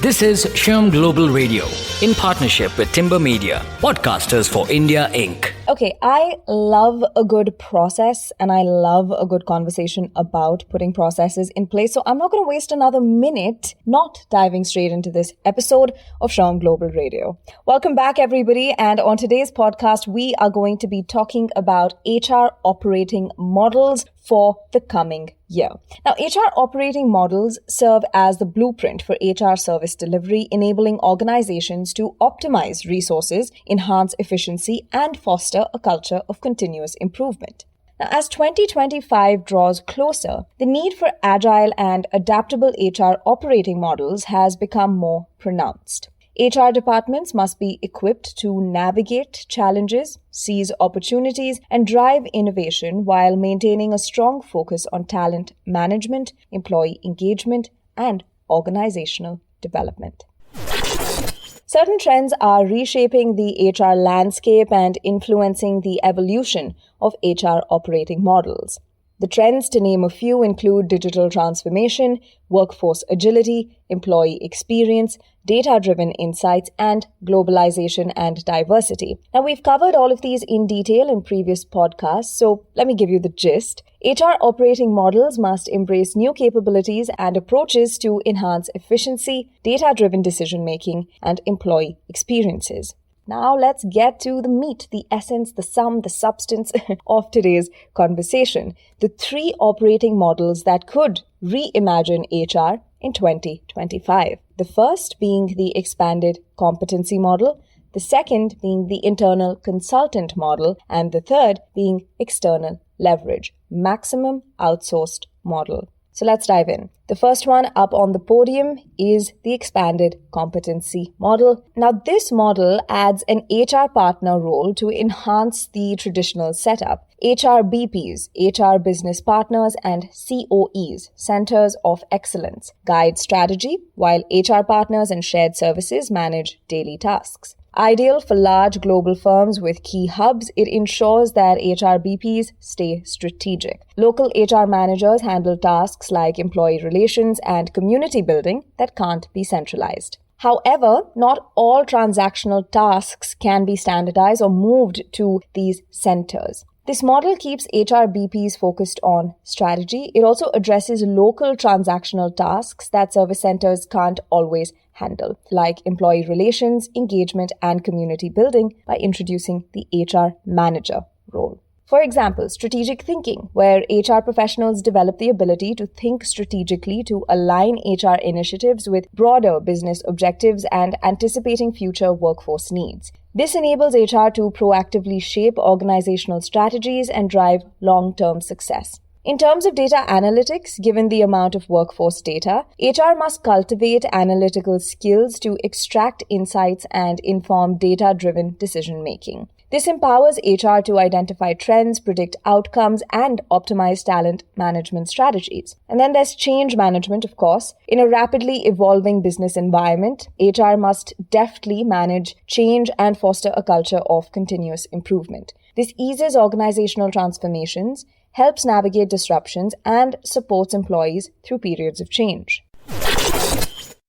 This is Shyam Global Radio in partnership with Timber Media, Podcasters for India Inc. Okay, I love a good process and I love a good conversation about putting processes in place. So I'm not going to waste another minute not diving straight into this episode of Shyam Global Radio. Welcome back, everybody. And on today's podcast, we are going to be talking about HR operating models for the coming year. Now, HR operating models serve as the blueprint for HR service delivery, enabling organizations to optimize resources, enhance efficiency, and foster a culture of continuous improvement. Now, as 2025 draws closer, the need for agile and adaptable HR operating models has become more pronounced. HR departments must be equipped to navigate challenges, seize opportunities, and drive innovation while maintaining a strong focus on talent management, employee engagement, and organizational development. Certain trends are reshaping the HR landscape and influencing the evolution of HR operating models. The trends, to name a few, include digital transformation, workforce agility, employee experience, data-driven insights, and globalization and diversity. Now, we've covered all of these in detail in previous podcasts, so let me give you the gist. HR operating models must embrace new capabilities and approaches to enhance efficiency, data-driven decision-making, and employee experiences. Now let's get to the meat, the essence, the sum, the substance of today's conversation. The three operating models that could reimagine HR in 2025. The first being the expanded competency model, the second being the internal consultant model, and the third being external leverage, maximum outsourced model. So let's dive in. The first one up on the podium is the expanded competency model. Now, this model adds an HR partner role to enhance the traditional setup. HR BPs, HR business partners, and COEs, centers of excellence, guide strategy, while HR partners and shared services manage daily tasks. Ideal for large global firms with key hubs, it ensures that HR BPs stay strategic. Local HR managers handle tasks like employee relations and community building that can't be centralized. However, not all transactional tasks can be standardized or moved to these centers. This model keeps HR BPs focused on strategy. It also addresses local transactional tasks that service centers can't always handle, like employee relations, engagement, and community building, by introducing the HR manager role. For example, strategic thinking, where HR professionals develop the ability to think strategically to align HR initiatives with broader business objectives and anticipating future workforce needs. This enables HR to proactively shape organizational strategies and drive long-term success. In terms of data analytics, given the amount of workforce data, HR must cultivate analytical skills to extract insights and inform data-driven decision-making. This empowers HR to identify trends, predict outcomes, and optimize talent management strategies. And then there's change management, of course. In a rapidly evolving business environment, HR must deftly manage change and foster a culture of continuous improvement. This eases organizational transformations, helps navigate disruptions, and supports employees through periods of change.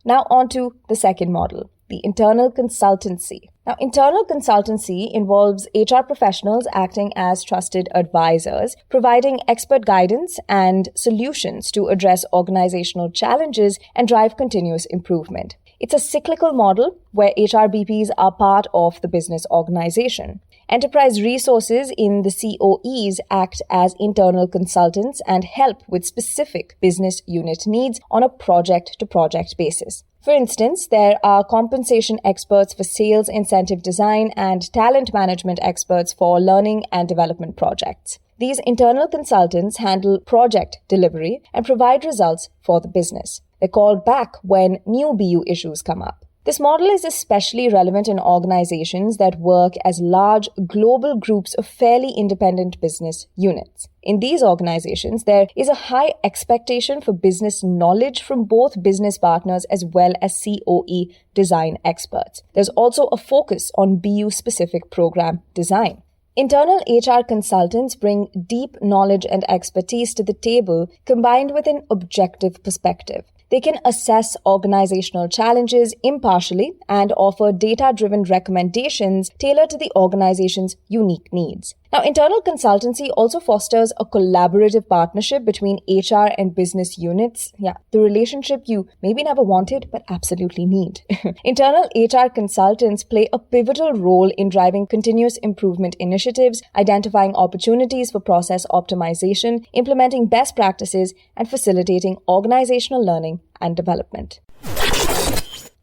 Now on to the second model, the internal consultancy. Now, internal consultancy involves HR professionals acting as trusted advisors, providing expert guidance and solutions to address organizational challenges and drive continuous improvement. It's a cyclical model where HR BPs are part of the business organization. Enterprise resources in the COEs act as internal consultants and help with specific business unit needs on a project-to-project basis. For instance, there are compensation experts for sales incentive design and talent management experts for learning and development projects. These internal consultants handle project delivery and provide results for the business. They're called back when new BU issues come up. This model is especially relevant in organizations that work as large global groups of fairly independent business units. In these organizations, there is a high expectation for business knowledge from both business partners as well as COE design experts. There's also a focus on BU-specific program design. Internal HR consultants bring deep knowledge and expertise to the table combined with an objective perspective. They can assess organizational challenges impartially and offer data-driven recommendations tailored to the organization's unique needs. Now, internal consultancy also fosters a collaborative partnership between HR and business units. Yeah, the relationship you maybe never wanted, but absolutely need. Internal HR consultants play a pivotal role in driving continuous improvement initiatives, identifying opportunities for process optimization, implementing best practices, and facilitating organizational learning and development.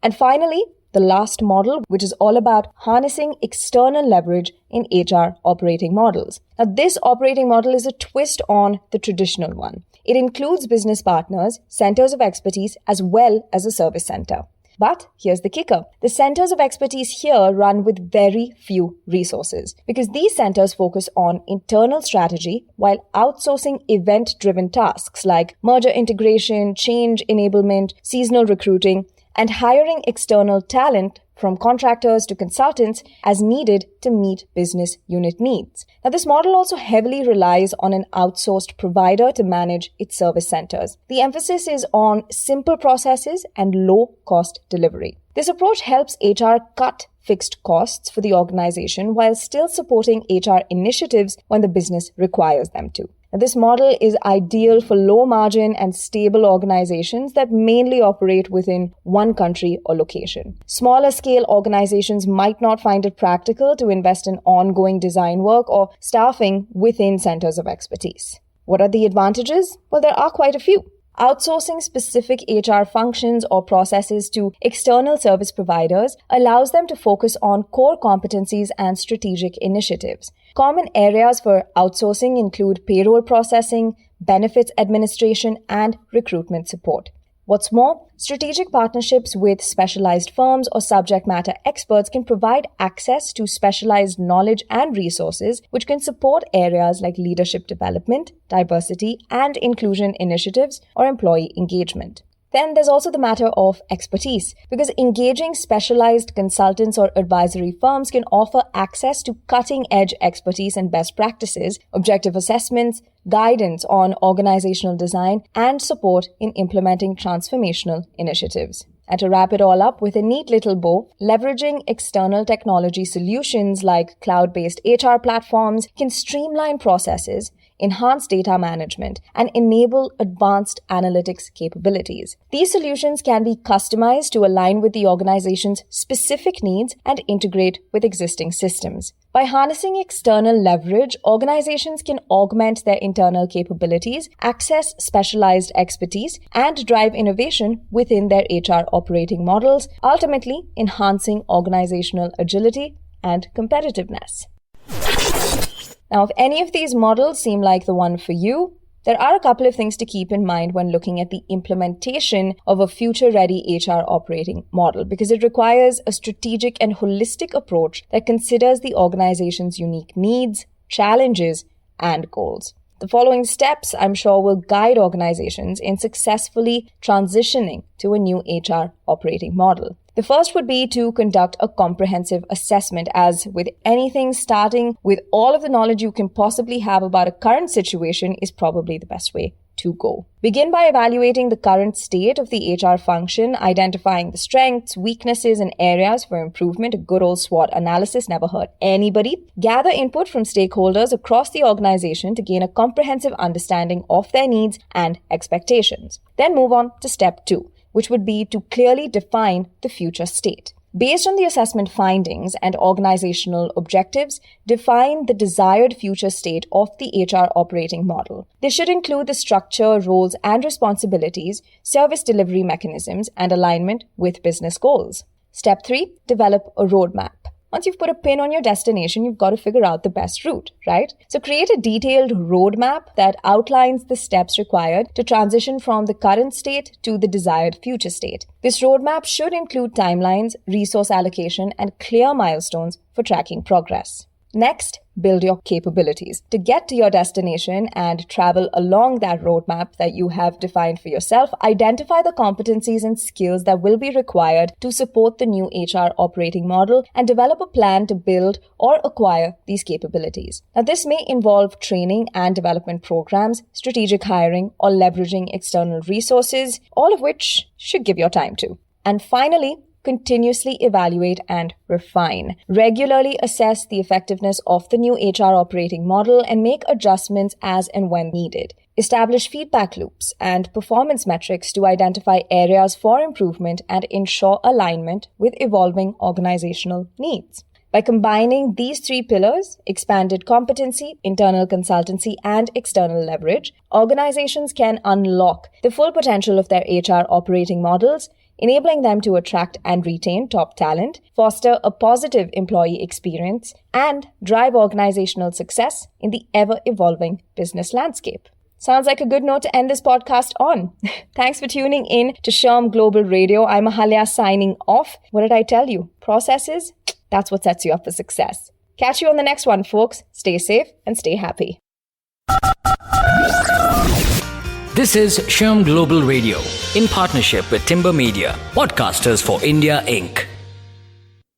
And finally, the last model, which is all about harnessing external leverage in HR operating models. Now, this operating model is a twist on the traditional one. It includes business partners, centers of expertise, as well as a service center. But here's the kicker. The centers of expertise here run with very few resources because these centers focus on internal strategy while outsourcing event-driven tasks like merger integration, change enablement, seasonal recruiting, and hiring external talent from contractors to consultants as needed to meet business unit needs. Now, this model also heavily relies on an outsourced provider to manage its service centers. The emphasis is on simple processes and low-cost delivery. This approach helps HR cut fixed costs for the organization while still supporting HR initiatives when the business requires them to. This model is ideal for low-margin and stable organizations that mainly operate within one country or location. Smaller-scale organizations might not find it practical to invest in ongoing design work or staffing within centers of expertise. What are the advantages? Well, there are quite a few. Outsourcing specific HR functions or processes to external service providers allows them to focus on core competencies and strategic initiatives. Common areas for outsourcing include payroll processing, benefits administration, and recruitment support. What's more, strategic partnerships with specialized firms or subject matter experts can provide access to specialized knowledge and resources which can support areas like leadership development, diversity and inclusion initiatives, or employee engagement. Then there's also the matter of expertise, because engaging specialized consultants or advisory firms can offer access to cutting-edge expertise and best practices, objective assessments, guidance on organizational design, and support in implementing transformational initiatives. And to wrap it all up with a neat little bow, leveraging external technology solutions like cloud-based HR platforms can streamline processes, enhance data management, and enable advanced analytics capabilities. These solutions can be customized to align with the organization's specific needs and integrate with existing systems. By harnessing external leverage, organizations can augment their internal capabilities, access specialized expertise, and drive innovation within their HR operating models, ultimately enhancing organizational agility and competitiveness. Now, if any of these models seem like the one for you, there are a couple of things to keep in mind when looking at the implementation of a future-ready HR operating model, because it requires a strategic and holistic approach that considers the organization's unique needs, challenges, and goals. The following steps, I'm sure, will guide organizations in successfully transitioning to a new HR operating model. The first would be to conduct a comprehensive assessment, as with anything, starting with all of the knowledge you can possibly have about a current situation is probably the best way to go. Begin by evaluating the current state of the HR function, identifying the strengths, weaknesses, and areas for improvement. A good old SWOT analysis never hurt anybody. Gather input from stakeholders across the organization to gain a comprehensive understanding of their needs and expectations. Then move on to step 2, which would be to clearly define the future state. Based on the assessment findings and organizational objectives, define the desired future state of the HR operating model. This should include the structure, roles, and responsibilities, service delivery mechanisms, and alignment with business goals. Step 3, develop a roadmap. Once you've put a pin on your destination, you've got to figure out the best route, right? So create a detailed roadmap that outlines the steps required to transition from the current state to the desired future state. This roadmap should include timelines, resource allocation, and clear milestones for tracking progress. Next, build your capabilities. To get to your destination and travel along that roadmap that you have defined for yourself, identify the competencies and skills that will be required to support the new HR operating model and develop a plan to build or acquire these capabilities. Now, this may involve training and development programs, strategic hiring, or leveraging external resources, all of which should give your time to. And finally, continuously evaluate and refine. Regularly assess the effectiveness of the new HR operating model and make adjustments as and when needed. Establish feedback loops and performance metrics to identify areas for improvement and ensure alignment with evolving organizational needs. By combining these three pillars, expanded competency, internal consultancy, and external leverage, organizations can unlock the full potential of their HR operating models, enabling them to attract and retain top talent, foster a positive employee experience, and drive organizational success in the ever-evolving business landscape. Sounds like a good note to end this podcast on. Thanks for tuning in to Sherm Global Radio. I'm Ahalya signing off. What did I tell you? Processes? That's what sets you up for success. Catch you on the next one, folks. Stay safe and stay happy. This is Sherm Global Radio in partnership with Timber Media, Podcasters for India, Inc.